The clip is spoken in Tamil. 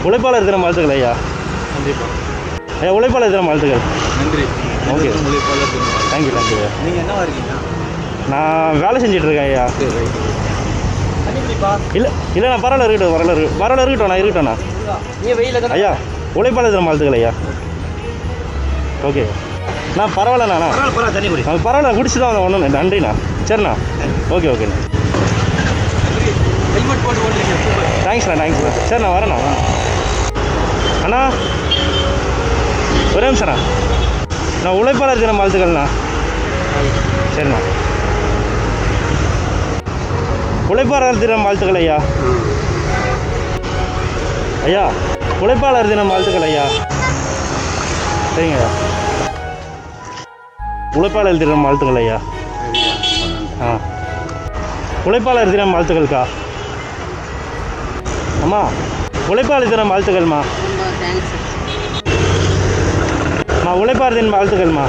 உழைப்பாளர் தினம் வாழ்த்துக்கள் ஐயா. கண்டிப்பாக ஐயா உழைப்பாளர் தினம் வாழ்த்துக்கள். நன்றி. ஓகே உழைப்பாளர் தினம். தேங்க்யூ தேங்க்யூ ஐயா. நீங்கள் என்னவா இருக்கீங்க? நான் வேலை செஞ்சிட்ருக்கேன் ஐயா. சரி ரைட். இல்லை இல்லை நான் பரவாயில்ல இருக்கட்டும் நான் இருக்கட்டும்ண்ணா. நீங்கள் வெயில ஐயா உழைப்பாளர் தினம் வாழ்த்துக்கள் ஐயா. ஓகே நான் பரவாயில்லண்ணா. தண்ணி குடி. பரவாயில்ல குடிச்சு தான் ஒன்றும் நன்றிண்ணா. சரிண்ணா. ஓகேண்ணா. ஹெல்மெட் போட்டு ஓட்டுறீங்க. தேங்க்ஸ்ண்ணா. சரி நான் வரேண்ணா. அண்ணா ஒரே நிமிஷம்ண்ணா. நான் உழைப்பாளர் தினம் வாழ்த்துக்கள்ண்ணா. சரிண்ணா. உழைப்பாளர் தினம் வாழ்த்துக்கள் ஐயா. ஐயா உழைப்பாளர் தினம் வாழ்த்துக்கள் ஐயா. சரிங்க ஐயா. உழைப்பாளர் தினம் வாழ்த்துக்கள் ஐயா. உழைப்பாளர் தினம் வாழ்த்துக்கள்க்கா. அம்மா உழைப்பாளர் தினம் வாழ்த்துக்கள்மா. உழைப்பாளர் தினம் வாழ்த்துக்கள்மா.